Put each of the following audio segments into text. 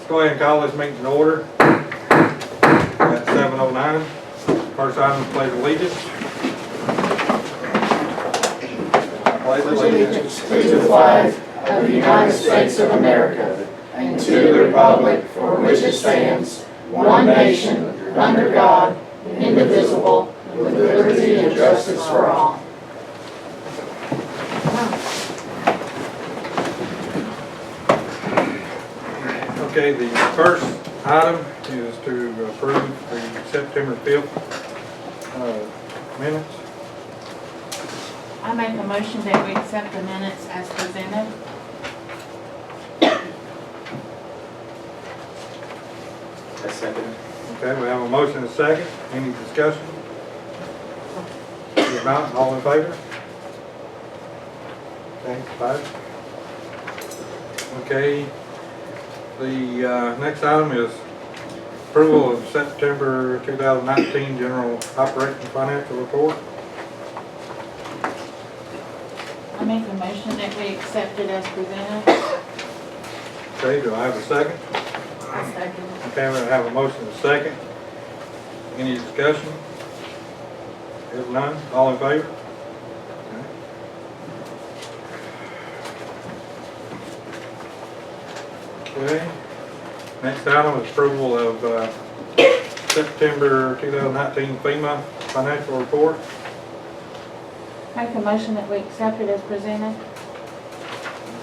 Let's go ahead and call this meeting to order at 7:09. First item is pledge allegiance. Pledge allegiance to the flag of the United States of America and to the republic for which it stands, one nation, under God, indivisible, with liberty and justice for all. Okay, the first item is to approve the September 5th minutes. I make a motion that we accept the minutes as presented. I second it. Okay, we have a motion and a second. Any discussion? If not, all in favor? Okay, 5. Okay, the next item is approval of September 2019 General Operating Financial Report. I make a motion that we accept it as presented. Okay, do I have a second? I second. Okay, we have a motion and a second. Any discussion? If none, all in favor? Okay. Next item is approval of September 2019 FEMA financial report. Make a motion that we accept it as presented.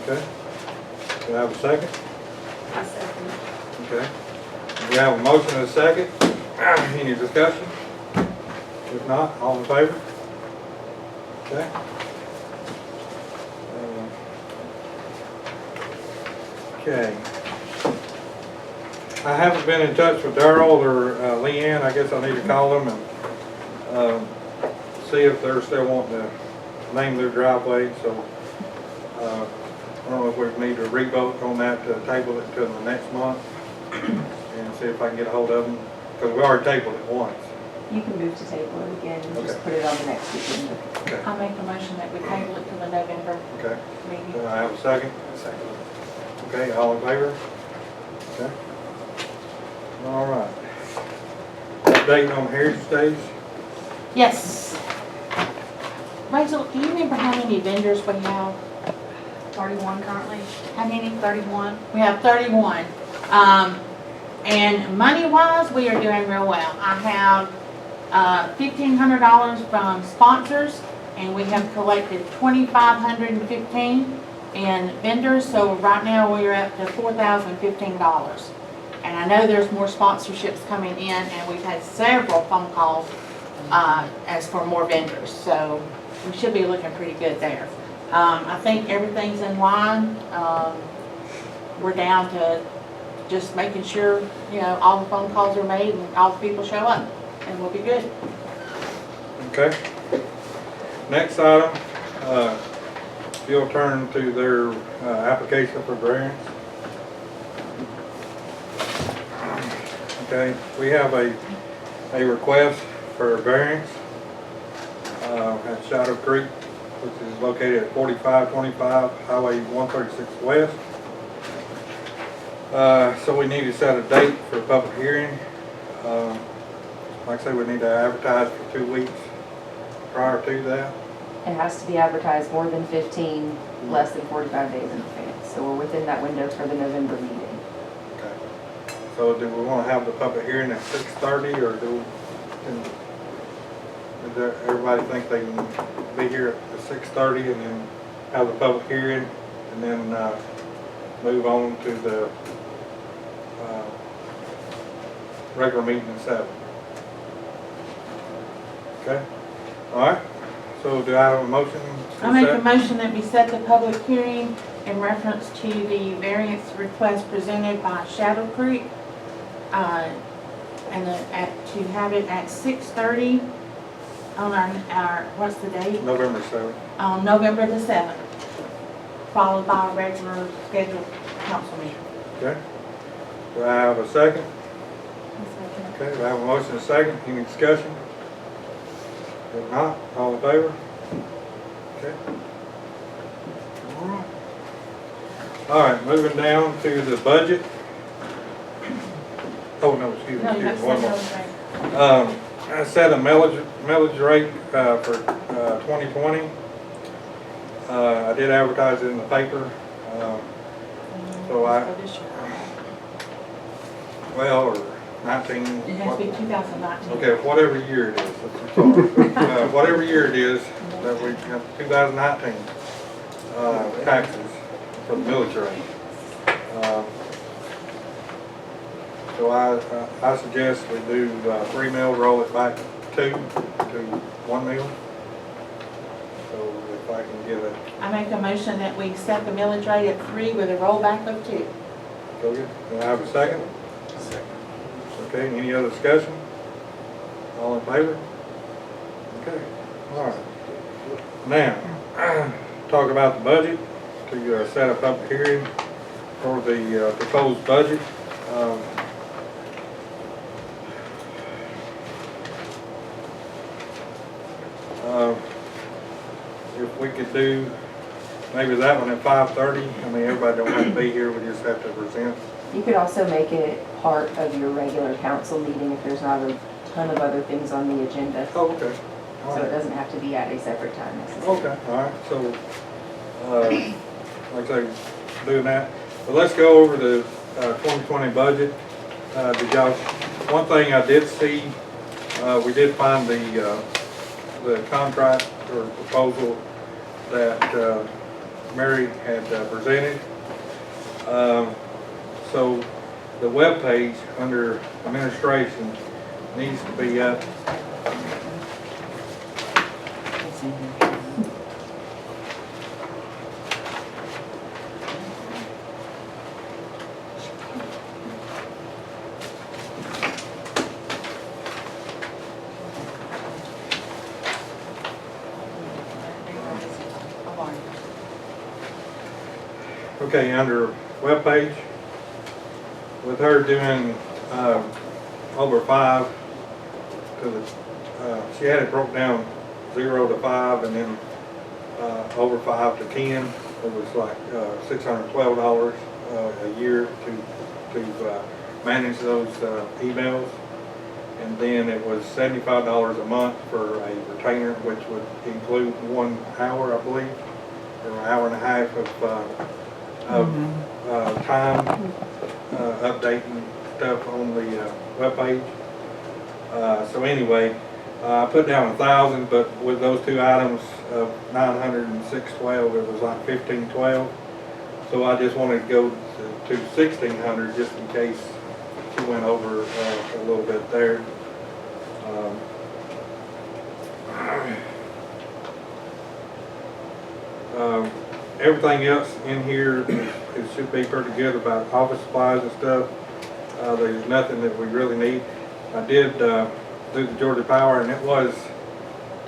Okay. Do I have a second? I second. Okay. We have a motion and a second. Any discussion? If not, all in favor? Okay. Okay. I haven't been in touch with Daryl or Leanne. I guess I need to call them and see if they're still wanting to name their driveway. So I don't know if we need to re-vote on that to table it to the next month and see if I can get a hold of them, because we already tabled it once. You can move to table it again and just put it on the next agenda. Okay. I make a motion that we table it to the November Okay. meeting. Do I have a second? Second. Okay, all in favor? Okay. All right. Update on Heritage Days? Yes. Rachel, do you remember how many vendors we have? 31 currently. How many? 31? We have 31. And money-wise, we are doing real well. I have $1,500 from sponsors, and we have collected $2,515 in vendors. So right now, we are up to $4,015. And I know there's more sponsorships coming in, and we've had several phone calls as for more vendors. So we should be looking pretty good there. I think everything's in line. We're down to just making sure, you know, all the phone calls are made and all the people show up, and we'll be good. Okay. Next item, if you'll turn to their application for variance. Okay, we have a request for variance at Shadow Creek, which is located at 4525 Highway 136 West. So we need to set a date for a public hearing. Like I say, we need to advertise for 2 weeks prior to that. It has to be advertised more than 15, less than 45 days in advance. So we're within that window for the November meeting. Okay. So do we want to have the public hearing at 6:30, or does everybody think they can be here at 6:30 and then have the public hearing and then move on to the regular meeting at 7? Okay. All right. So do I have a motion? I make a motion that we set the public hearing in reference to the variance request presented by Shadow Creek, and to have it at 6:30 on our what's the date? November 7th. On November the 7th, followed by a regular scheduled council meeting. Okay. Do I have a second? Okay, do I have a motion and a second? Any discussion? If not, all in favor? Okay. All right, moving down to the budget. Oh, no, excuse me, No, you have to one say more. those things. I set a millage rate, for, 2020. I did advertise it in the paper, so For this year. well, or 19. It has to be 2019. Okay, whatever year it is, whatever year it is, that we have 2019, taxes for the military. So I suggest we do 3 mil, roll it back to 1 mil. So if I can get a, I make a motion that we set the millage rate at 3 with a rollback of 2. go get, do I have a second? Second. Okay, any other discussion? All in favor? Okay, all right. Now, talk about the budget, to set a public hearing for the proposed budget. If we could do maybe that one at 5:30, I mean, everybody don't have to be here, we just have to present. You could also make it part of your regular council meeting if there's not a ton of other things on the agenda. Oh, okay. All So it right. doesn't have to be at a separate time necessarily. Okay, all right, so, like I say, doing that. But let's go over the 2020 budget. Did y'all, one thing I did see, we did find the contract or proposal that Mary had presented. So the webpage under administration needs to be up. Okay, under webpage, with her doing over 5 to the, she had it broke down 0 to 5 and then over 5 to 10. It was like $612 a year to manage those emails. And then it was $75 a month for a retainer, which would include 1 hour, I believe, or an hour and a half of time updating stuff on the webpage. So anyway, I put down 1,000, but with those 2 items of 900 and 612, it was like 1512. So I just wanted to go to 1,600 just in case she went over a little bit there. Everything else in here, it should be pretty good about office supplies and stuff. There's nothing that we really need. I did do the Georgia Power, and it was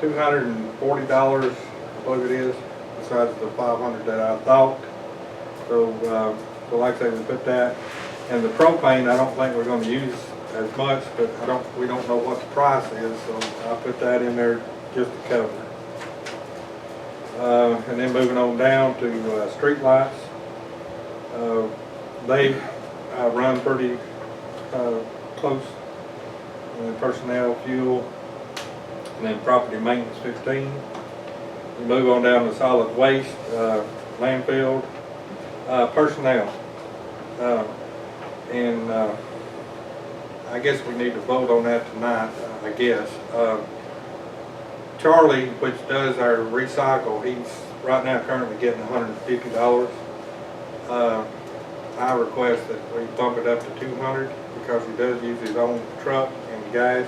$240, I believe it is, besides the $500 that I thought. So, so like I say, we put that. And the propane, I don't think we're going to use as much, but we don't know what the price is, so I put that in there just to cover. And then moving on down to street lights. They run pretty close. Personnel, fuel, and then property maintenance 15. We move on down to solid waste, landfill, personnel. And I guess we need to vote on that tonight, I guess. Charlie, which does our recycle, he's right now currently getting $150. I request that we bump it up to 200 because he does use his own truck and gas.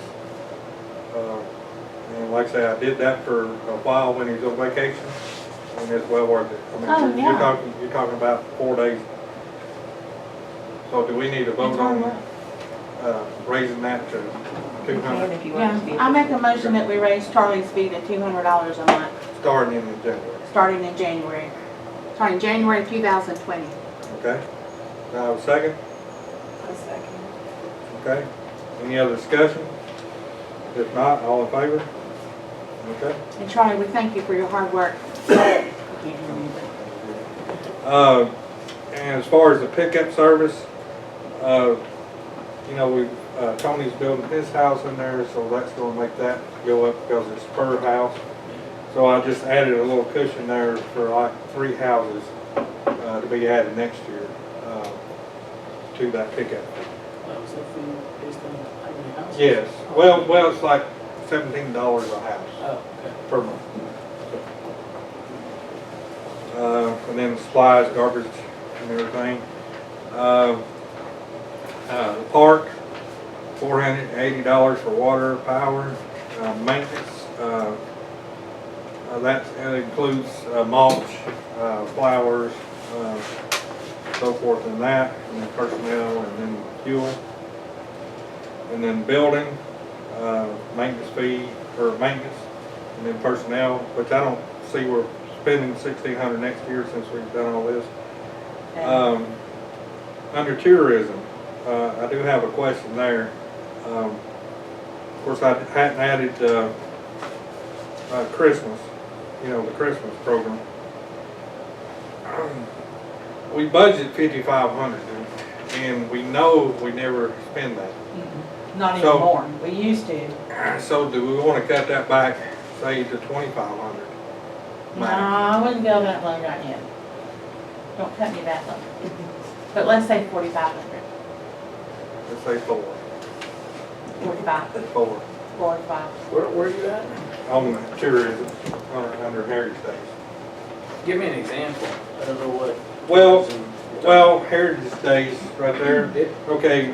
And like I say, I did that for a while when he was on vacation, and it's well worth it. I mean, you're talking about 4 days. So do we need to vote on raising that to 200? If you want it to be. Yeah, I make a motion that we raise Charlie's fee to $200 a month, Starting in January. starting in January. Starting January 2020. Okay. Do I have a second? A second. Okay. Any other discussion? If not, all in favor? Okay. And Charlie, we thank you for your hard work. And as far as the pickup service, you know, we, Tony's building his house in there, so that's gonna make that go up because it's per house. So I just added a little cushion there for like 3 houses, to be added next year, to that pickup. Was that fee based on how many houses? Yes, well, it's like $17 a house Oh, okay. per month. And then supplies, garbage and everything. The park, $480 for water, power, maintenance, that includes mulch, flowers, so forth and that, and then personnel, and then fuel. And then building, maintenance fee, or maintenance, and then personnel, which I don't see we're spending $1,600 next year since we've done all this. Under tourism, I do have a question there. Of course, I hadn't added Christmas, you know, the Christmas program. We budgeted $5,500, and we know we never spend that. Not So- anymore, we used to. So do we want to cut that back, say, to $2,500? No, I wouldn't go that low right yet. Don't cut me that low. But let's say 4,500, Let's say 4. 45, 4 45. Where are you at? on tourism, under Heritage Days. Give me an example. I don't know what. Well, Heritage Days, right there. Okay,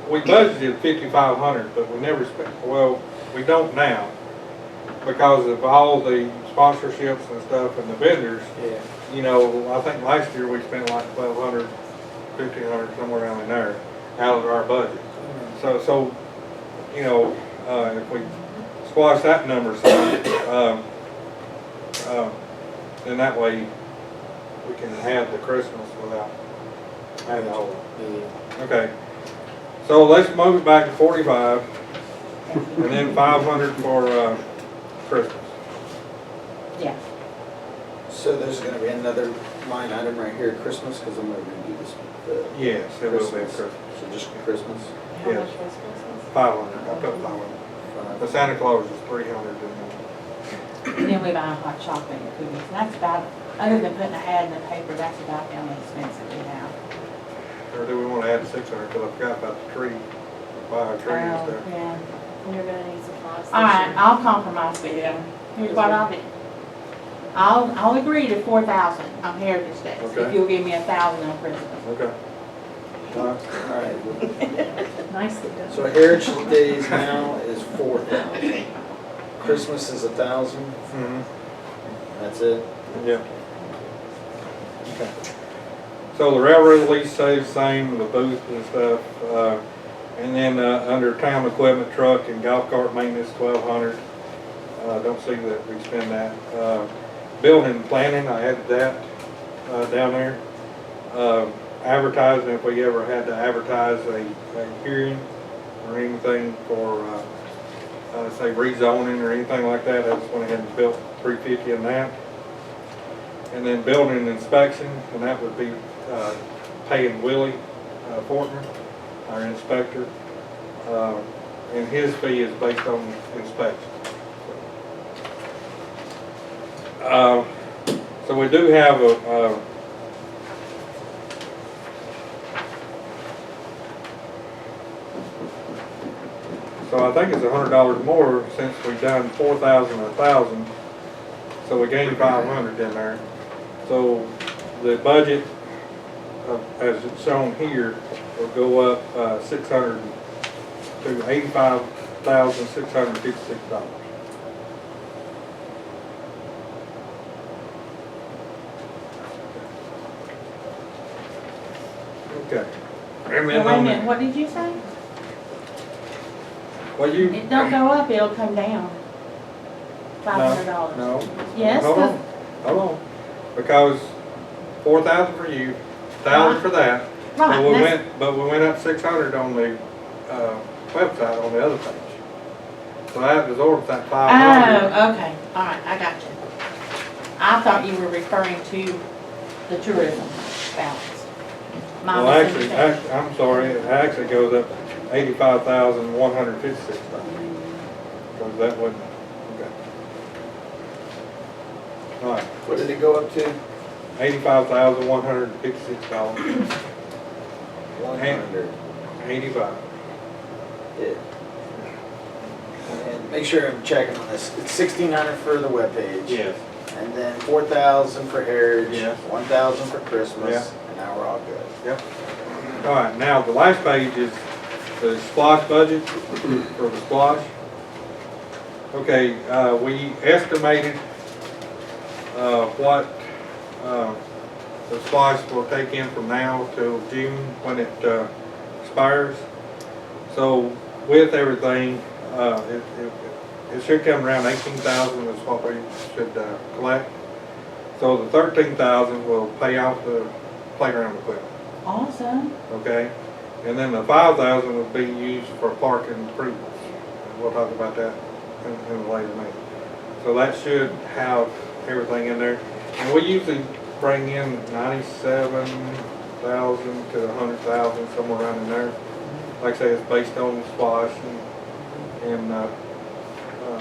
we budgeted $5,500, but we never spent, well, we don't now, because of all the sponsorships and stuff and the vendors. Yeah. You know, I think last year we spent like $1,200, $1,500, somewhere around in there, out of our budget. So, you know, if we squash that number some, then that way we can have the Christmas without having the whole. Okay, so let's move it back to 45, and then 500 for, Christmas. Yeah, So there's gonna be another line item right here, Christmas, because I'm gonna do this. Yes, it will be Christmas. Christmas. So just Christmas. how Yes. much was Christmas? 500, I put 500. The Santa Claus is 300, And then we buy hot chocolate and cookies, and that's about, other than putting an ad in the paper, that's about the only expense that we have. or do we want to add 600, because I forgot about the tree, buy a tree and Oh, stuff. yeah. You're gonna need supplies this All right, year. I'll compromise with you. Here's what I'll do. I'll agree to 4,000 on Heritage Days, if Okay. you'll give me 1,000 on Christmas. Okay. All right. Nicely done. So Heritage Days now is 4,000. Christmas is 1,000. Mm-hmm. That's it. Yeah. Okay. So the railroad lease stays the same, the booth and stuff, and then, under town equipment, truck and golf cart maintenance, 1,200. Don't see that we spend that. Building and planning, I added that, down there. Advertising, if we ever had to advertise a hearing or anything for, say rezoning or anything like that, I just went ahead and built 350 in that. And then building inspection, and that would be, paying Willie, Fortner, our inspector. And his fee is based on inspection. So we do have a, so I think it's $100 more since we've done 4,000 or 1,000. So we gained 500 in there. So the budget, as it's shown here, will go up 600 to $85,656. Okay. And Well, then wait a on minute, the, what did you say? well, you. It don't go up, it'll come down. $500. No. Yes, Hold 'cause- on, hold on, because 4,000 for you, 1,000 for that. right, But we went up 600 on the, website on the other page. So that absorbs that 500. oh, okay, all right, I got you. I thought you were referring to the tourism balance. My Well, actually, misunderstanding. I'm sorry, it actually goes up $85,156. Because that wouldn't, okay. All right, What did it go up to? $85,156. 100. 85. Yeah. And make sure I'm checking on this. It's 1,600 for the webpage. Yes. And then 4,000 for Heritage. Yes. 1,000 for Christmas. Yeah. And now we're all good. Yep. All right, now the last page is the splosh budget for the splosh. Okay, we estimated what the splosh will take in from now till June when it expires. So with everything, it should come around 18,000 is what we should collect. So the 13,000 will pay out the playground equipment. Awesome. Okay, and then the 5,000 will be used for parking improvements. And we'll talk about that in a later meeting. So that should have everything in there. And we usually bring in 97,000 to 100,000, somewhere around in there. Like I say, it's based on the splash and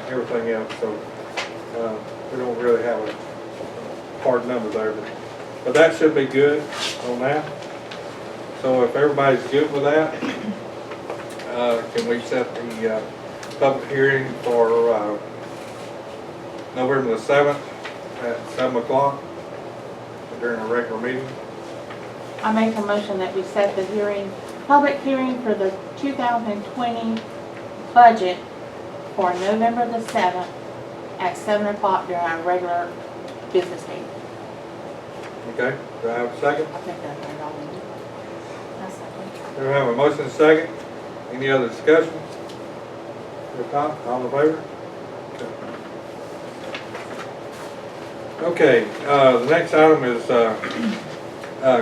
everything else. So we don't really have a hard number there, but that should be good on that. So if everybody's good with that, can we set the public hearing for November the 7th at 7 o'clock during a regular meeting? I make a motion that we set the hearing, public hearing for the 2020 budget for November the 7th at 7 o'clock during our regular business meeting. Okay, do I have a second? I think that's right on. Do I have a motion and a second? Any other discussion? If not, all in favor? Okay, the next item is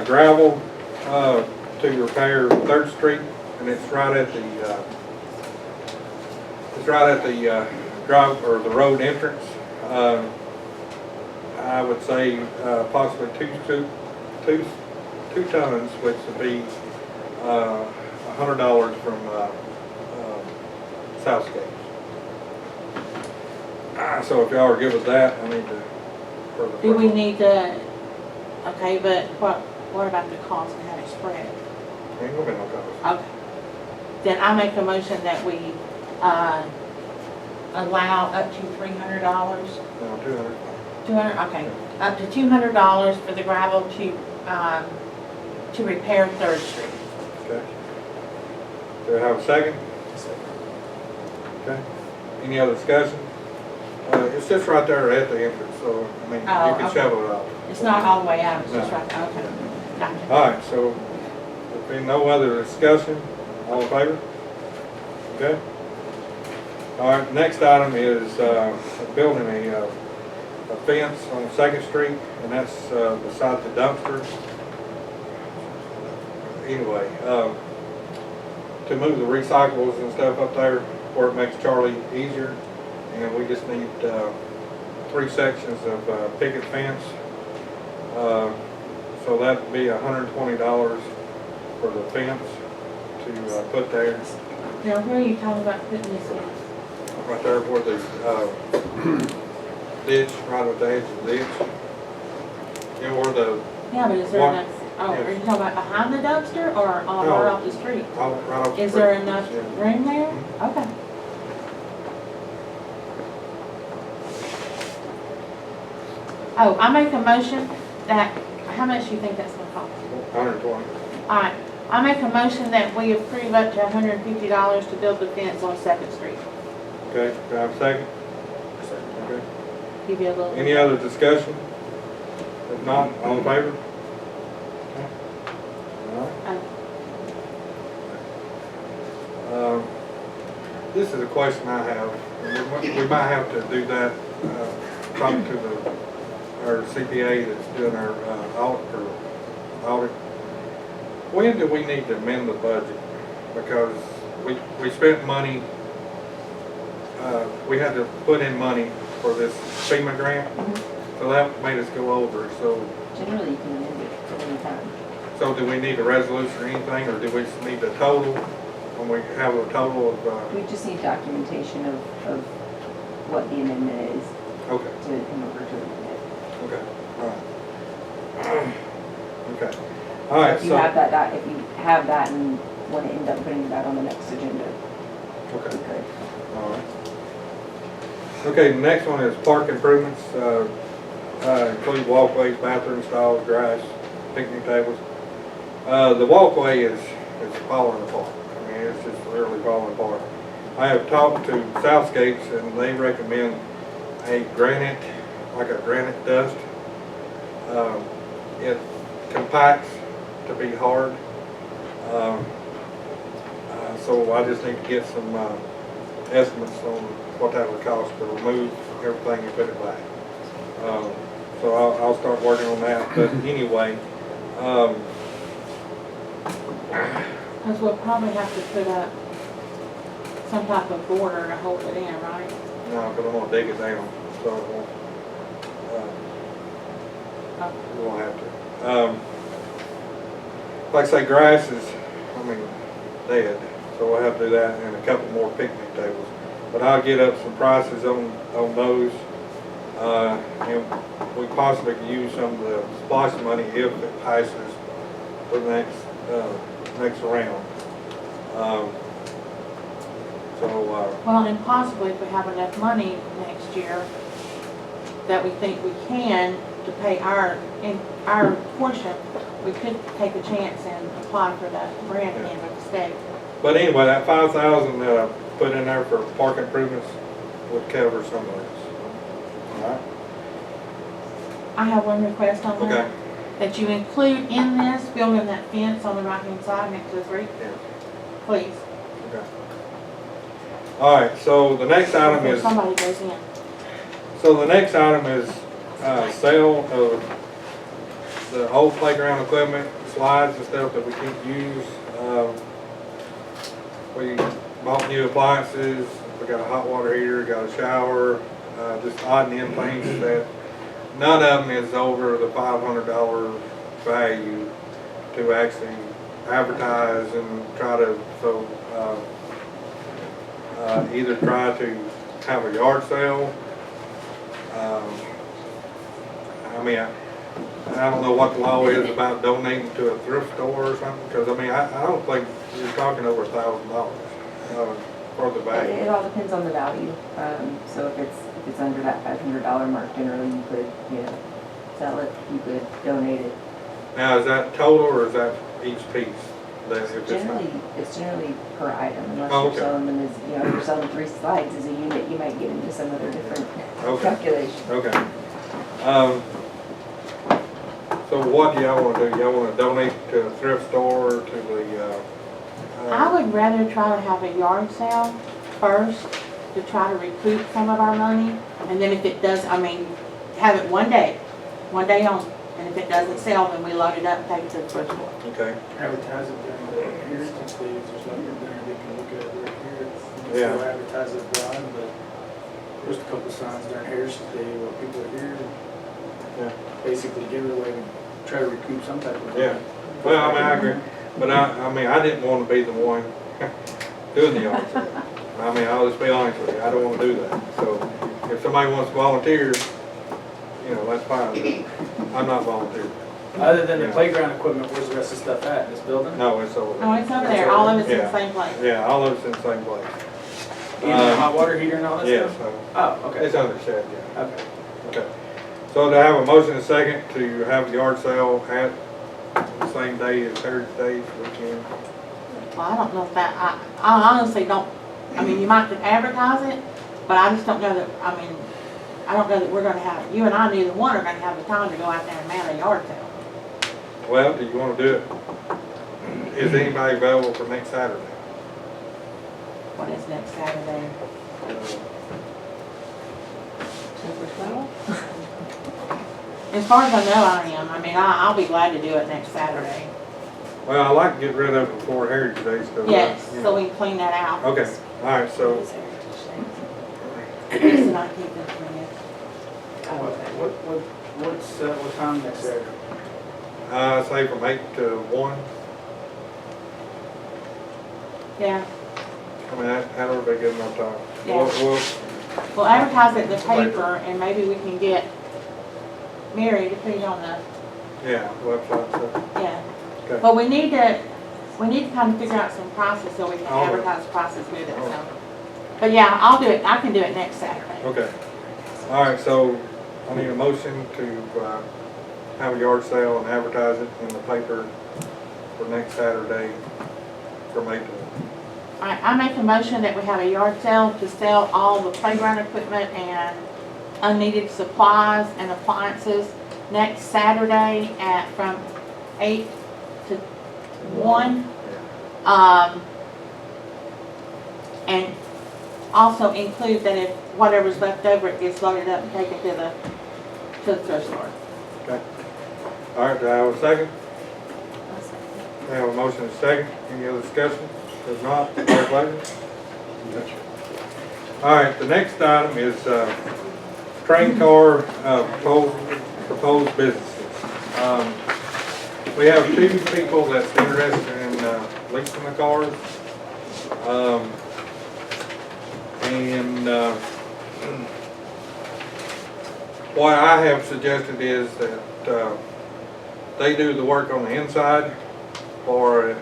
gravel to repair 3rd Street, and it's right at the drive or the road entrance. I would say possibly two tons, which would be $100 from Southscape. So if y'all are good with that, I need to further. Do we need to, okay, but what about the cost and how to spread it? Ain't gonna be no cost. Okay. Then I make a motion that we allow up to $300. No, 200. 200, okay, up to $200 for the gravel to repair 3rd Street. Okay. Do I have a second? Okay. Any other discussion? It's just right there at the entrance, so, I mean, you Oh, can okay. shovel it off. It's not all the way out, it's just No. right, okay. Gotcha. All right, so if there's no other discussion, all in favor? Okay. All right, next item is building a fence on 2nd Street, and that's beside the dumpster. Anyway, to move the recyclables and stuff up there where it makes Charlie easier, and we just need 3 sections of picket fence. So that'd be $120 for the fence to put there. Now, where are you talking about putting this in? Right there where the ditch, right at the edge of the ditch. You know where the, Yeah, but is there What? enough, oh, Yes. are you talking about behind the dumpster or on No. right off the street? right off the Is there street. enough Yeah. room there? Okay. Oh, I make a motion that, how much do you think that's gonna cost? 120. All right, I make a motion that we approve up to $150 to build the fence on 2nd Street. Okay, do I have a second? Okay. Give you a little. Any other discussion? If not, all in favor? Okay. All right. Oh, This is a question I have. We might have to do that, talk to our CPA that's doing our audit. When do we need to amend the budget? Because we spent money, we had to put in money for this FEMA grant, so that made us go over. So Generally, you can amend it at any time. do we need a resolution or anything, or do we just need the total on when we have a total of, We just need documentation of what the amendment is okay, to, in order to amend it. okay, all right. Okay, all right, If you so, have that, if you have that and want to end up putting that on the next agenda, we okay, could. all right. Okay, the next one is park improvements, include walkways, bathroom stalls, grass, picnic tables. The walkway is falling apart. I mean, it's just literally falling apart. I have talked to Southscapes and they recommend a granite, like a granite dust. It compacts to be hard. So I just need to get some estimates on what that would cost to remove everything and put it back. So I'll start working on that. But anyway, Because we'll probably have to put up some type of border to hold it in, right? no, because I'm gonna dig it down, so it won't. We won't have to. Like I say, grass is, dead, so we'll have to do that and a couple more picnic tables. But I'll get up some prices on those. And we possibly could use some of the splash money if it passes for the next round. Well, and possibly if we have enough money next year that we think we can to pay our portion, we could take a chance and apply for that grant again with the state. But anyway, that 5,000 that I put in there for park improvements would cover some of this. All right? I have one request on that. Okay. That you include in this, building that fence on the right-hand side next to the creek, Yeah. please. Okay. All right. So the next item Before is somebody goes in. sale of the old playground equipment, slides and stuff that we can't use. We bought new appliances. We got a hot water heater, got a shower, just odd and end things that none of them is over the $500 value to actually advertise and try to, either try to have a yard sale. I don't know what the law is about donating to a thrift store or something, because I don't think you're talking over $1,000 for the It value. all depends on the value. So if it's under that $500 mark, generally you could, sell it, you could donate it. Now, is that total or is that each piece? That if it's not- It's generally per item, unless Oh, you're okay. selling them as, if you're selling 3 slides as a unit, you might get into some other different Okay. calculation. Okay. So what do y'all want to do? Y'all want to donate to a thrift store or to the, I would rather try to have a yard sale first to try to recoup some of our money. And then if it does, have it one day only. And if it doesn't sell, then we load it up and take it to the thrift store. okay. Advertise it during the here, since there's nothing there, they can look at it right here. Yeah. So advertise it blind, but there's a couple signs during Harrison Day where people are here, Yeah. basically give it away and try to recoup some type of. Yeah. Well, I agree. But I didn't want to be the one doing the yard sale. I'll just be honest with you. I don't want to do that. So if somebody wants to volunteer, that's fine. I'm not volunteering. Other than the Yeah. playground equipment, where's the rest of the stuff at, in this building? No, it's over there. No, it's over there. All of it's in the Yeah. same place. Yeah, all of it's in the same place. Even the hot water heater and all that Yes, stuff? Oh, okay. it's under shed, yeah. Okay. Okay. So to have a motion and a second to have the yard sale at the same day as Heritage Days weekend. Well, I don't know if that, I honestly don't, you might could advertise it, but I just don't know that, I don't know that we're gonna have, you and I, neither one are gonna have the time to go out there and man a yard sale. Well, do you want to do it? Is anybody available for next Saturday? What is next Saturday? Uh, As far as I know, I am. I'll be glad to do it next Saturday. Well, I like to get rid of it before Heritage Days. Yes, so we can clean that out. Okay, all right, so, It's the 19th and 20th. What time next Saturday? say from 8 to 1. Yeah, I mean, that'll be good enough time. Yeah. We'll advertise it in the paper and maybe we can get Mary to put it on the, Yeah, website, so, yeah. okay. But we need to kind of figure out some prices so we can All right. advertise prices with it, All so. But yeah, I'll do it, I can do it next Saturday. Okay. All right, so I need a motion to have a yard sale and advertise it in the paper for next Saturday from 8 to 1. All right, I make a motion that we have a yard sale to sell all the playground equipment and unneeded supplies and appliances next Saturday from 8 to 1. And also include that if whatever's left over, it gets loaded up and taken to the thrift store. Okay. All right, do I have a second? I have a motion and a second. Any other discussion? If not, all in favor? All right, the next item is train car proposed businesses. We have 2 people that's interested in leasing the cars. What I have suggested is that they do the work on the inside, or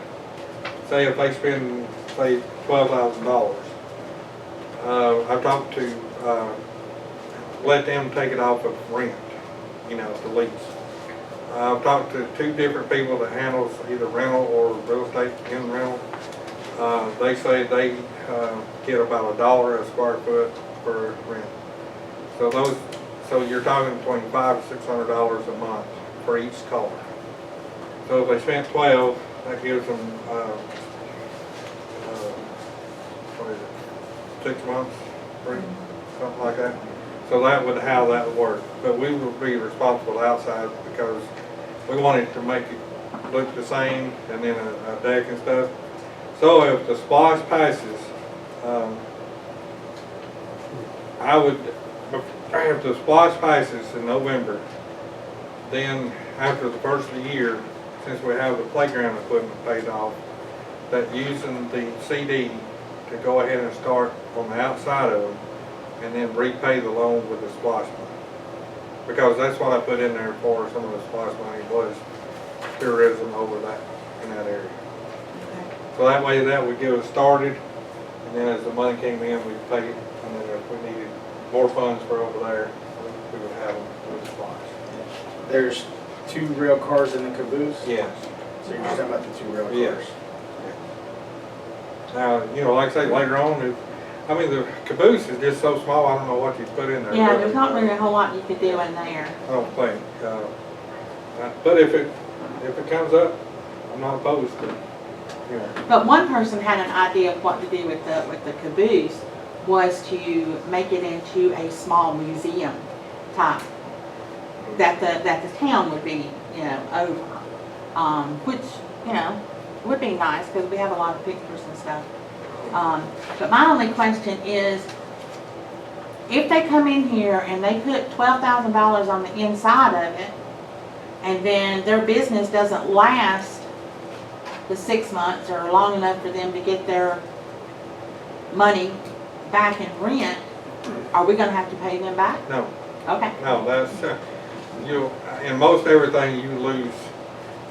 say if they spend, say, $12,000. I've talked to let them take it off of rent, the lease. I've talked to 2 different people that handles either rental or real estate in rental. They say they get about $1 a square foot for rent. So you're talking between $500 to $600 a month for each car. So if they spent 12, that gives them what is it, 6 months, free, something like that. So that would how that would work. But we would be responsible outside because we wanted to make it look the same, and then a deck and stuff. So if the splash passes, if the splash passes in November, then after the first of the year, since we have the playground equipment paid off, that using the CD to go ahead and start on the outside of them, and then repay the loan with the splash money. Because that's what I put in there for some of the splash money was tourism over that, in that area. So that way that would get us started, and then as the money came in, we'd pay it, and then if we needed more funds for over there, we would have them with the splash. There's 2 rail cars in the caboose? Yes. So you're just talking about the 2 rail cars? Yes. Now, like I say, later on, the caboose is just so small, I don't know what you put in there. Yeah, there's not really a whole lot you could do in there. I don't think. But if it comes up, I'm not opposed to it. But one person had an idea of what to do with the caboose was to make it into a small museum type that the town would be, over, which, would be nice because we have a lot of pictures and stuff. But my only question is, if they come in here and they put $12,000 on the inside of it, and then their business doesn't last the 6 months or long enough for them to get their money back in rent, are we going to have to pay them back? No. Okay. No, that's, in most everything you lose.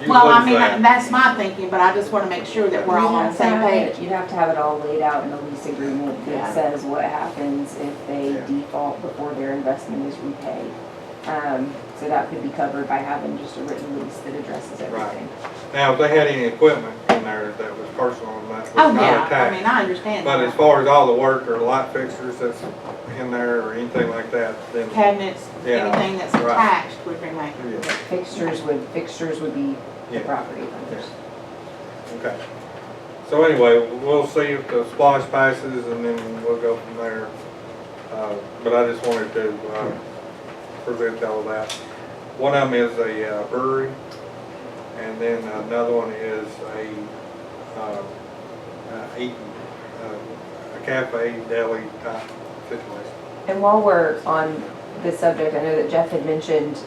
Well, I mean, that. that's my thinking, but I just want to make sure that we're all on the same page. You'd have to have it all laid out in a lease agreement Yeah. that says what happens if they Yeah. default before their investment is repaid. So that could be covered by having just a written lease that addresses everything. Now, if they had any equipment in there that was personal and that was Oh, not yeah, I attached. mean, I understand But as that. far as all the work or light fixtures that's in there or anything like that, then. Cabinets, Yeah, anything that's right. attached would remain. Yeah. Fixtures would be the Yeah. property owners. Okay. So anyway, we'll see if the splash passes and then we'll go from there. But I just wanted to present all of that. One of them is a brewery, and then another one is a cafe, deli type situation. And while we're on this subject, I know that Jeff had mentioned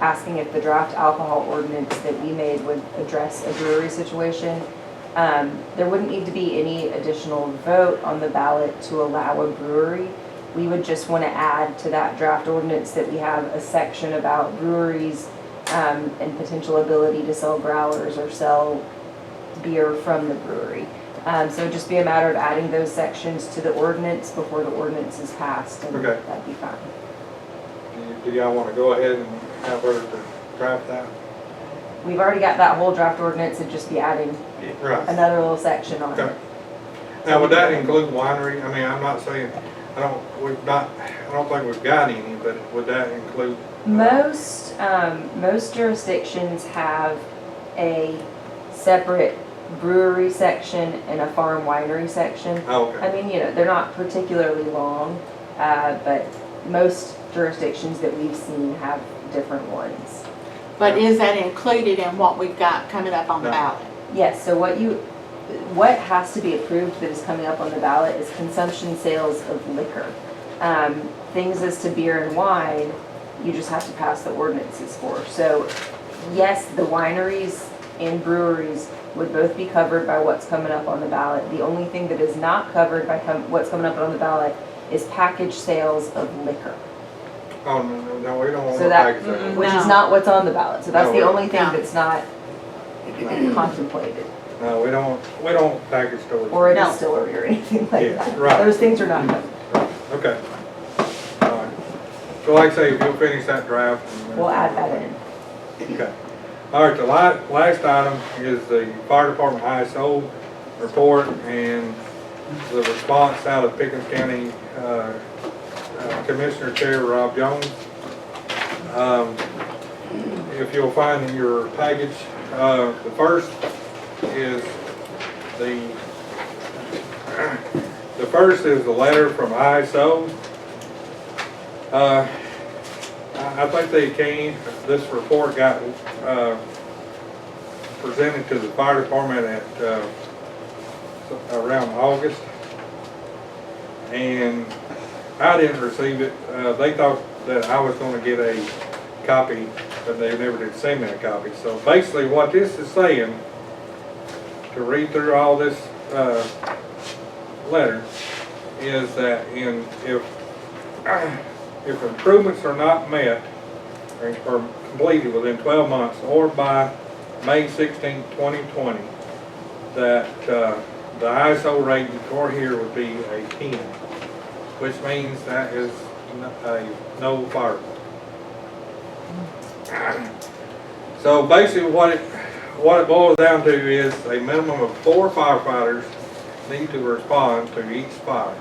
asking if the draft alcohol ordinance that we made would address a brewery situation. There wouldn't need to be any additional vote on the ballot to allow a brewery. We would just want to add to that draft ordinance that we have a section about breweries and potential ability to sell growlers or sell beer from the brewery. So it'd just be a matter of adding those sections to the ordinance before the ordinance is passed, and Okay. that'd be fine. Do y'all want to go ahead and have her to draft that? We've already got that whole draft ordinance, it'd just be adding Right. another little section on Okay. it. Now, would that include winery? I mean, I'm not saying, I don't think we've got any, but would that include? Most jurisdictions have a separate brewery section and a farm winery section. Oh, okay. I mean, they're not particularly long, but most jurisdictions that we've seen have different ones. But is that included in what we've got coming up on the No. ballot? Yes, so what has to be approved that is coming up on the ballot is consumption sales of liquor. Things as to beer and wine, you just have to pass the ordinances for. So yes, the wineries and breweries would both be covered by what's coming up on the ballot. The only thing that is not covered by what's coming up on the ballot is package sales of liquor, Oh, no, we don't want So to that- package that. which No. is not what's on the ballot. So that's No, the only thing no. that's not contemplated, No, we don't package stores. or a No. distillery or anything like Yeah, that. right. Those things are not covered. Okay. All right. So like I say, if you'll finish that draft. and- We'll add that in. Okay. All right, the last item is the fire department ISO report and the response out of Pickens County Commissioner Chair Rob Jones. If you'll find in your package, the first is the letter from ISO. I think this report got presented to the fire department at around August, and I didn't receive it. They thought that I was going to get a copy, but they never did send me a copy. So basically what this is saying, to read through all this letter, is that if improvements are not met or completed within 12 months or by May 16, 2020, that the ISO rating for here would be a 10, which means that is a no fire. So basically what it boils down to is a minimum of 4 firefighters need to respond to each fire,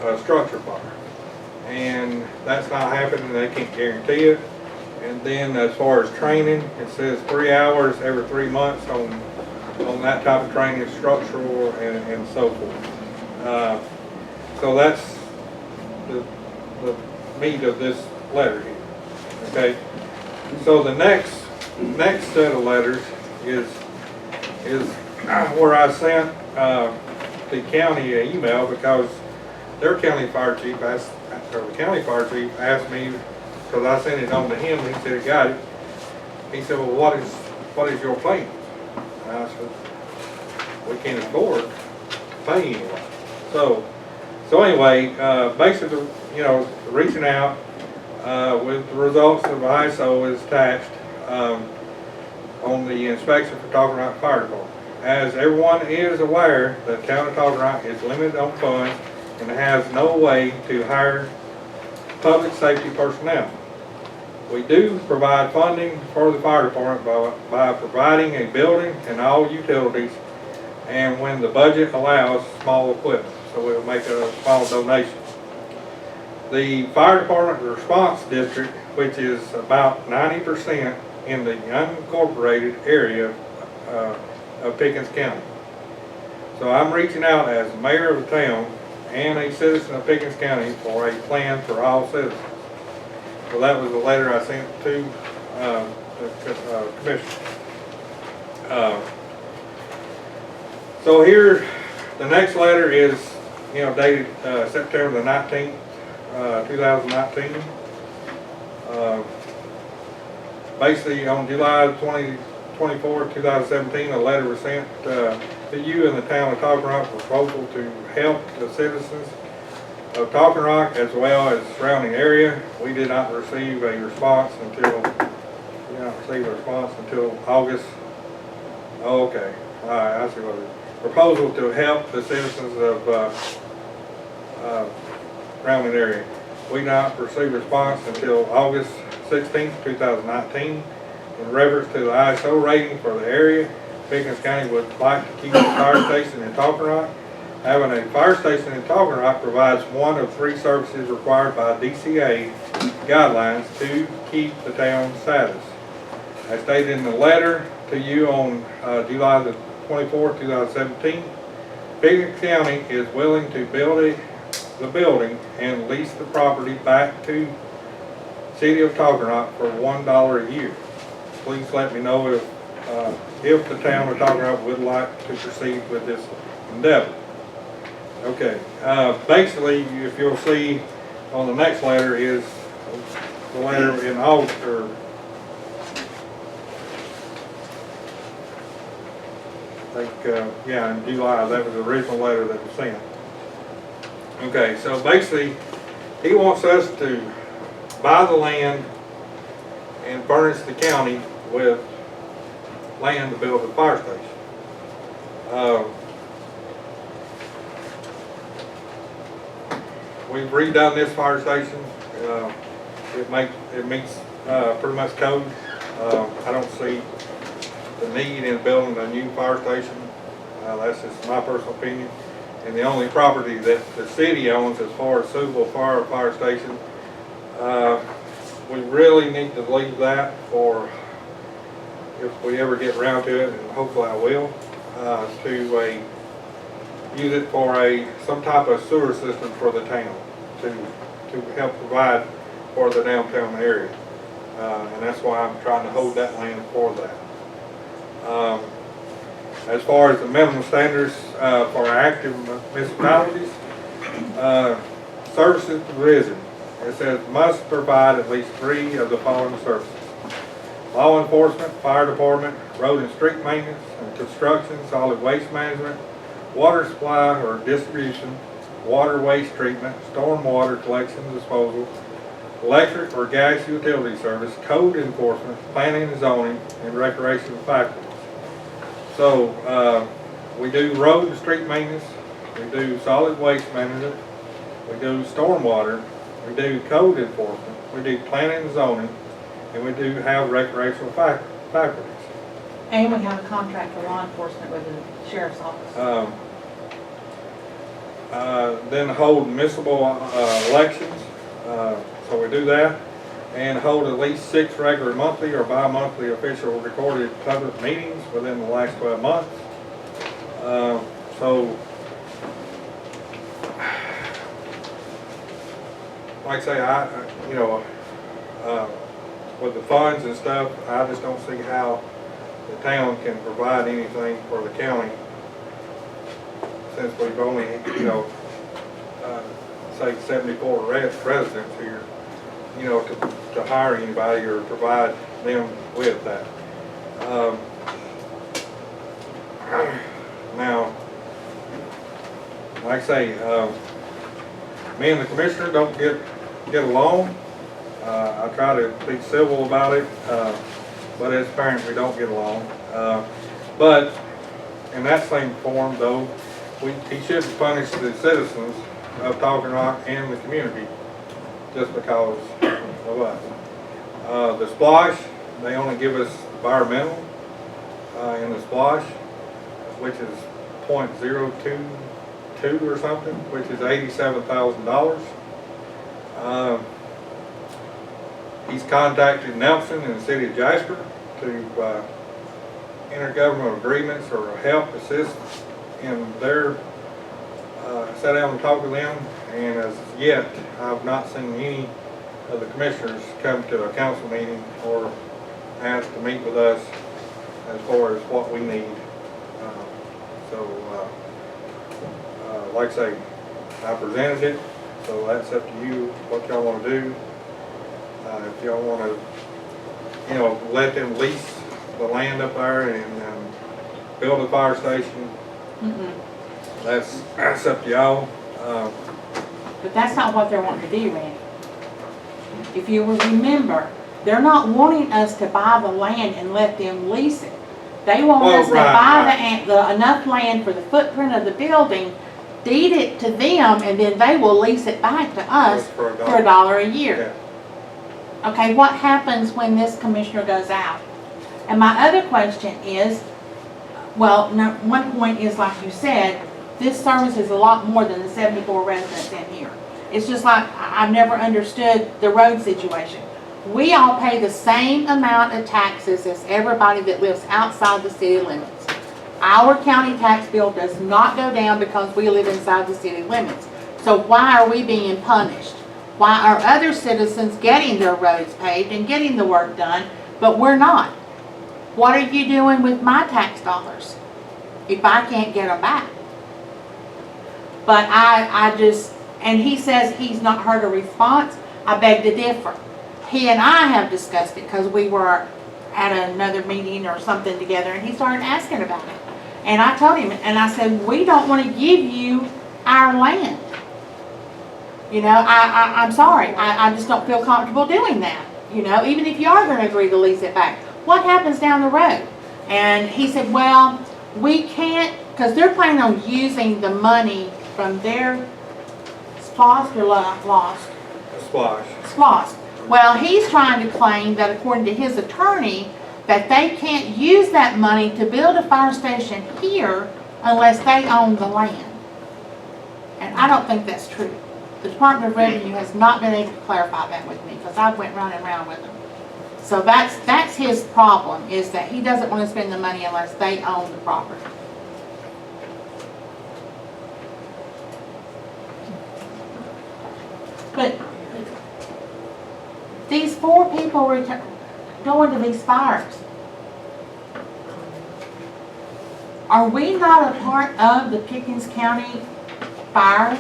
a structure fire. And that's not happening, they can't guarantee it. And then as far as training, it says 3 hours every 3 months on that type of training, structural and so forth. So that's the meat of this letter here, okay? So the next set of letters is where I sent the county an email because their county fire chief asked me, because I sent it on to him, he said he got it. He said, well, what is your plan? And I said, we can't afford to pay anyone. So anyway, basically, reaching out with the results of ISO is attached on the inspection for Talking Rock Fire Department. As everyone is aware, the town of Talking Rock is limited on funds and has no way to hire public safety personnel. We do provide funding for the fire department by providing a building and all utilities, and when the budget allows, small equipment. So we'll make a small donation. The fire department response district, which is about 90% in the unincorporated area of Pickens County. So I'm reaching out as mayor of the town and a citizen of Pickens County for a plan for all citizens. So that was the letter I sent to the commissioner. So here, the next letter is, dated September the 19th, 2019. Basically, on July 20, 24, 2017, a letter was sent to you and the town of Talking Rock, proposal to help the citizens of Talking Rock as well as surrounding area. We did not receive a response until, August. Oh, okay, all right, I see what it is. Proposal to help the citizens of surrounding area. We not received a response until August 16th, 2019. In reference to the ISO rating for the area, Pickens County would like to keep the fire station in Talking Rock. Having a fire station in Talking Rock provides one of 3 services required by DCA guidelines to keep the town status. As stated in the letter to you on July the 24th, 2017, Pickens County is willing to build the building and lease the property back to City of Talking Rock for $1 a year. Please let me know if the town of Talking Rock would like to proceed with this endeavor. Okay, basically, if you'll see on the next letter is the letter in August, or in July. That was the original letter that was sent. Okay, so basically, he wants us to buy the land and furnish the county with land to build a fire station. We've redone this fire station. It meets pretty much code. I don't see the need in building a new fire station. That's just my personal opinion. And the only property that the city owns as far as suitable for a fire station, we really need to leave that for, if we ever get around to it, and hopefully I will, to use it for some type of sewer system for the town to help provide for the downtown area. And that's why I'm trying to hold that land for that. As far as the minimum standards for active municipalities, services provision. It says must provide at least 3 of the following services: law enforcement, fire department, road and street maintenance and construction, solid waste management, water supply or distribution, water waste treatment, storm water collection and disposal, electric or gas utility service, code enforcement, planning and zoning, and recreational faculties. So we do road and street maintenance, we do solid waste management, we do storm water, we do code enforcement, we do planning and zoning, and we do have recreational faculties. And we have a contract for law enforcement with the sheriff's office. Then hold municipal elections, so we do that, and hold at least 6 regular monthly or bi-monthly official recorded public meetings within the last 12 months. So, like I say, with the funds and stuff, I just don't see how the town can provide anything for the county, since we've only, say 74 residents here, to hire anybody or provide them with that. Now, like I say, me and the commissioner don't get along. I try to be civil about it, but it's apparent we don't get along. But in that same form, though, he shouldn't punish the citizens of Talking Rock and the community just because of us. The splosh, they only give us environmental in the splosh, which is .022 or something, which is $87,000. He's contacted Nelson and the city of Jasper to intergovernmental agreements or help assist in their sit down and talk to them, and as yet I've not seen any of the commissioners come to a council meeting or ask to meet with us as far as what we need. Like I say, I presented it, so that's up to you what y'all want to do. If y'all want to, let them lease the land up there and build a fire station, that's up to y'all. But that's not what they're wanting to do, Randy. If you will remember, they're not wanting us to buy the land and let them lease it. They want Well, us to right, buy the enough land for the footprint of the building, deed it to them, and then they will lease it back to us For for $1 a year. Yeah. Okay, what happens when this commissioner goes out? And my other question is, well, one point is, like you said, this service is a lot more than the 74 residents in here. It's just like, I've never understood the road situation. We all pay the same amount of taxes as everybody that lives outside the city limits. Our county tax bill does not go down because we live inside the city limits. So why are we being punished? Why are other citizens getting their roads paved and getting the work done, but we're not? What are you doing with my tax dollars if I can't get them back? But I just, and he says he's not heard a response. I beg to differ. He and I have discussed it because we were at another meeting or something together, and he started asking about it. And I told him, and I said, we don't want to give you our land. You know, I'm sorry. I just don't feel comfortable doing that. You know, even if you are going to agree to lease it back. What happens down the road? And he said, well, we can't, because they're planning on using the money from their SPLOST or lost? Splash. SPLOST. Well, he's trying to claim that according to his attorney, that they can't use that money to build a fire station here unless they own the land. And I don't think that's true. The Department of Revenue has not been able to clarify that with me because I went running around with them. So that's his problem, is that he doesn't want to spend the money unless they own the property. But these 4 people going to these fires, are we not a part of the Pickens County Fire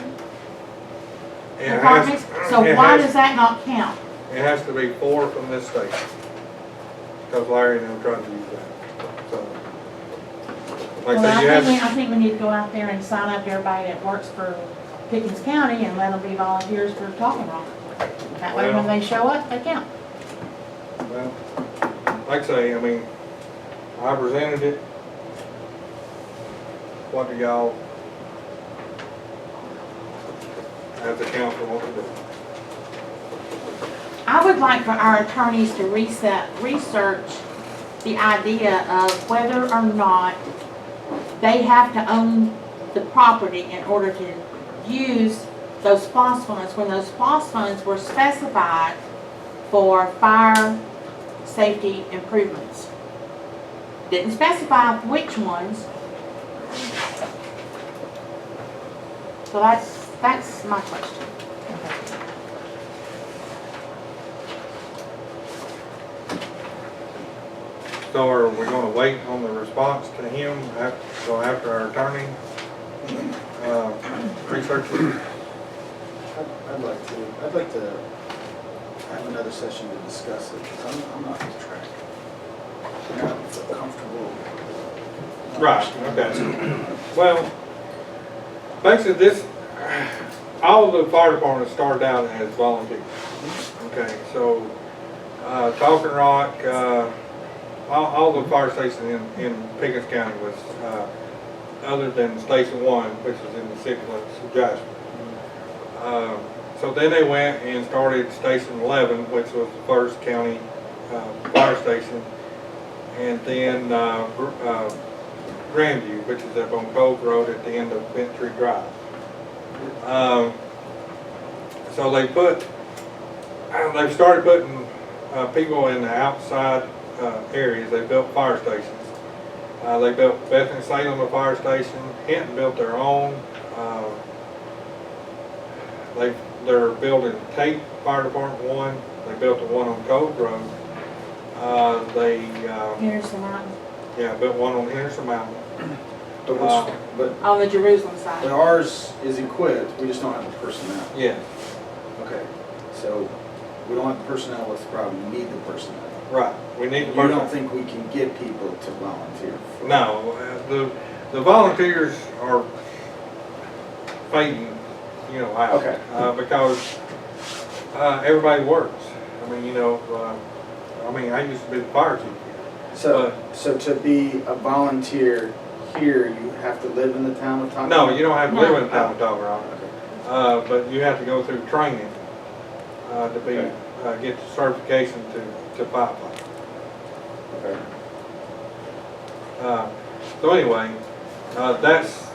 Department? So why does that not count? It has to be 4 from this state. Because Larry and them tried to use that. So, like Well, I say, I think we need to go out there and sign up everybody that works for Pickens County and let them be volunteers for Talking Rock. That way when they show up, they count. Well, like I say, I mean, I presented it. What do y'all, as the council, want to do? I would like for our attorneys to research the idea of whether or not they have to own the property in order to use those SPLOST funds, when those SPLOST funds were specified for fire safety improvements. Didn't specify which ones. So that's my question. So are we gonna wait on the response to him after our attorney researches? I'd like to have another session to discuss it, because I'm not on track. I don't feel comfortable. Right, okay. Well, basically all the fire departments started out as volunteers. Okay, so, Talking Rock, all the fire stations in Pickens County was, other than Station 1, which is in the city limits of Jasper. So then they went and started Station 11, which was the first county fire station, and then Grandview, which is up on Cove Road at the end of Bent Tree Drive. So they've started putting people in the outside areas. They built fire stations. They built Bethany Salem a fire station. Hinton built their own. They're building Tate Fire Department 1. They built the one on Cove Road. Here's the mountain. Yeah, built one on Henderson Mountain. But On the Jerusalem side. ours is equipped, we just don't have the personnel. Yeah. Okay, so we don't have the personnel, what's the problem? We need the personnel. Right, we need the You person. don't think we can get people to volunteer? for- No, the volunteers are fading, you know, out. Okay. Because, everybody works. I mean, you know, I used to be the fire chief. So to be a volunteer here, you have to live in the town of Tonka? No, you don't have to live in the No. town of Dogger, but you have to go through training, to be, Okay. get the certification to firefight. Okay. So anyway, that's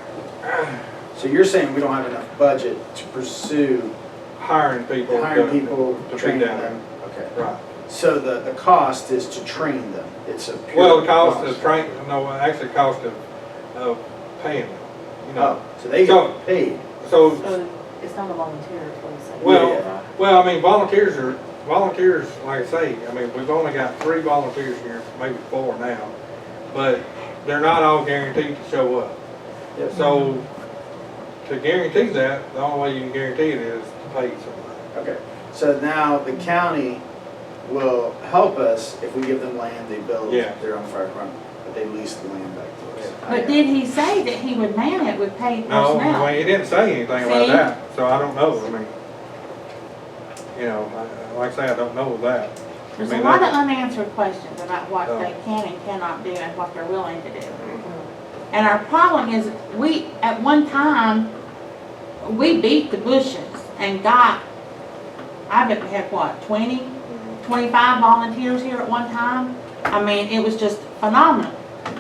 So you're saying we don't have enough budget to pursue hiring people. hiring people, to be training down them? Okay. there. Right. So the cost is to train them? It's a pure Well, the cost of train, no, actually cost of paying them, you know. Oh, so they So- get paid? So, So it's not a volunteer, is what he's saying. well, Yeah. well, I mean, volunteers, like I say, I mean, we've only got 3 volunteers here, maybe 4 now, but they're not all guaranteed to show up. Yep. So, to guarantee that, the only way you can guarantee it is to pay somebody. Okay, so now the county will help us if we give them land, they build Yeah. their own fire department, but they lease the land back to us. But did he say that he would man it with paid No, personnel? he didn't say anything about See? that, so I don't know, I mean, you know, like I say, I don't know that. There's I a mean, lot of that- unanswered questions about what Oh. they can and cannot do and what they're willing to do. And our problem is, we, at one time, we beat the bushes and got, I bet we had what, 20, 25 volunteers here at one time? I mean, it was just phenomenal.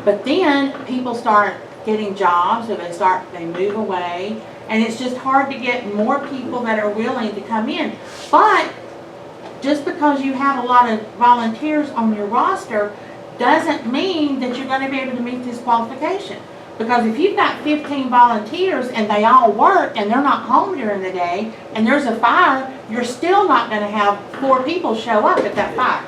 But then people start getting jobs, or they move away, and it's just hard to get more people that are willing to come in. But just because you have a lot of volunteers on your roster doesn't mean that you're gonna be able to meet this qualification. Because if you've got 15 volunteers and they all work and they're not home during the day and there's a fire, you're still not gonna have 4 people show up at that fire.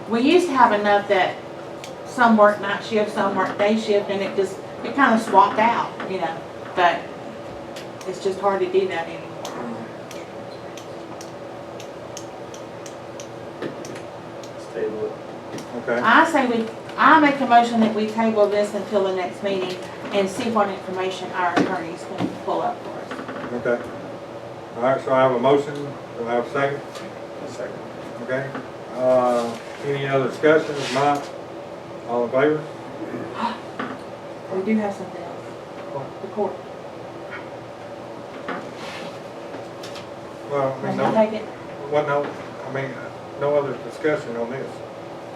We used to have enough that some work night shift, some work day shift, and it kind of swapped out, you know, but it's just hard to do that anymore. Let's table it. Okay, I make a motion that we table this until the next meeting and see what information our attorneys can pull up for us. okay. All right, so I have a motion, do I have a second? Second. Okay, any other discussion? If not, all in favor? We do have something else. The court. Well, I mean, Can I no, take it? what, no, I mean, no other discussion on this.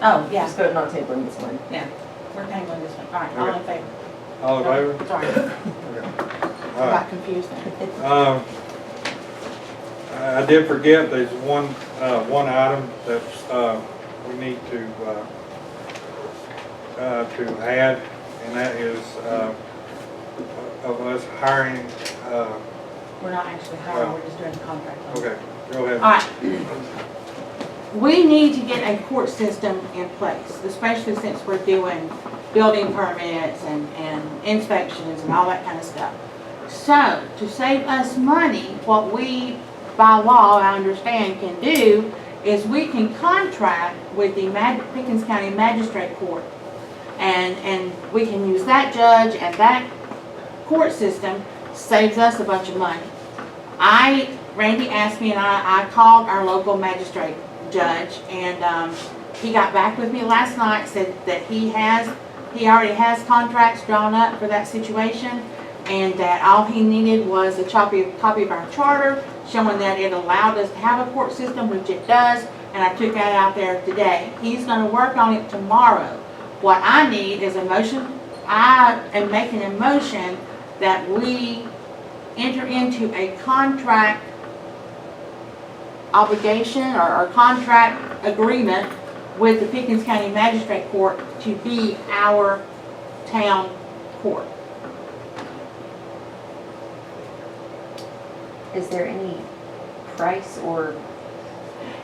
Oh, yeah, Just voting on tabling this one. yeah. We're tabling this one. All right, all in favor? All in favor? Sorry, Okay. I All right. got confused there. I did forget, there's one item that, we need to add, and that is, of us hiring, We're not actually hiring, we're just doing the contract. okay, go ahead. All right. We need to get a court system in place, especially since we're doing building permits and inspections and all that kind of stuff. So, to save us money, what we, by law, I understand, can do is we can contract with the Pickens County Magistrate Court. And we can use that judge and that court system, saves us a bunch of money. Randy asked me, and I called our local magistrate judge, and he got back with me last night, said that he already has contracts drawn up for that situation, and that all he needed was a copy of our charter showing that it allowed us to have a court system, which it does, and I took that out there today. He's gonna work on it tomorrow. What I need is a motion. I am making a motion that we enter into a contract obligation or contract agreement with the Pickens County Magistrate Court to be our town court. Is there any price or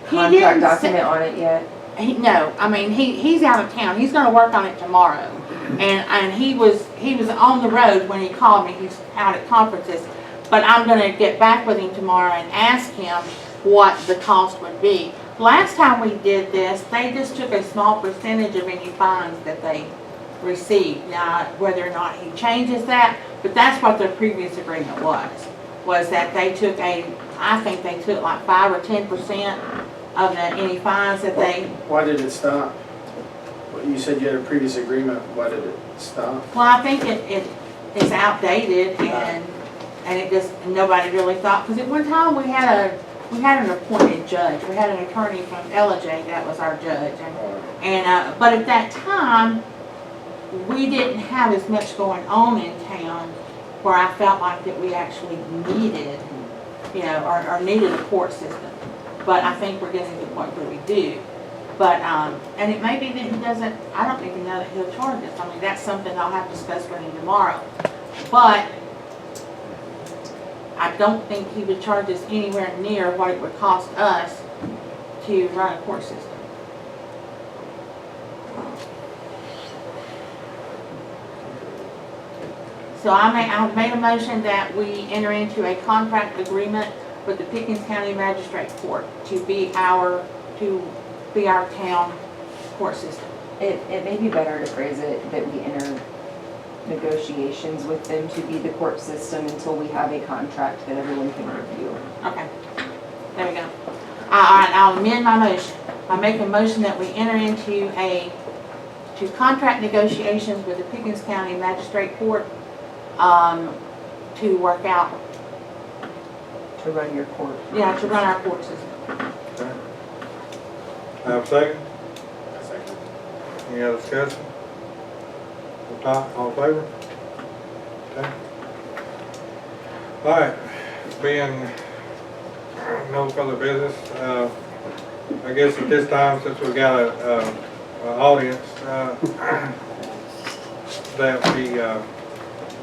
He contract didn't document on it yet? No, I mean, he's out of town. He's gonna work on it tomorrow. And he was on the road when he called me. He's out at conferences. But I'm gonna get back with him tomorrow and ask him what the cost would be. Last time we did this, they just took a small percentage of any fines that they received. Now, whether or not he changes that, but that's what their previous agreement was that they took I think they took like 5 or 10% of any fines that they, Why did it stop? Well, you said you had a previous agreement, why did it stop? well, I think it's outdated and it just, nobody really thought, because at one time we had an appointed judge. We had an attorney from LJ that was our judge. But at that time, we didn't have as much going on in town where I felt like that we actually needed, or needed a court system. But I think we're getting to the point where we do. But, and it may be that he doesn't, I don't even know that he'll charge us. I mean, that's something I'll have to discuss with him tomorrow. But I don't think he would charge us anywhere near what it would cost us to run a court system. So I've made a motion that we enter into a contract agreement with the Pickens County Magistrate Court to be our town court system. It may be better to phrase it that we enter negotiations with them to be the court system until we have a contract that everyone can review. Okay, there we go. All right, I'll amend my motion. I make a motion that we enter into contract negotiations with the Pickens County Magistrate Court to work out, To run your court. to run our court system. Okay. Have a second? Second. Any other discussion? If not, all in favor? Okay. All right, being no further business, I guess at this time, since we've got an audience, that we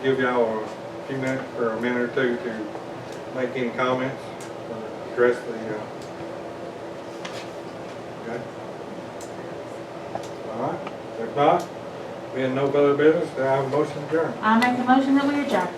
give y'all a few minutes or a minute or two to make any comments or address the, okay? All right, if not, being no further business, do I have a motion to adjourn? I make a motion that we adjourn.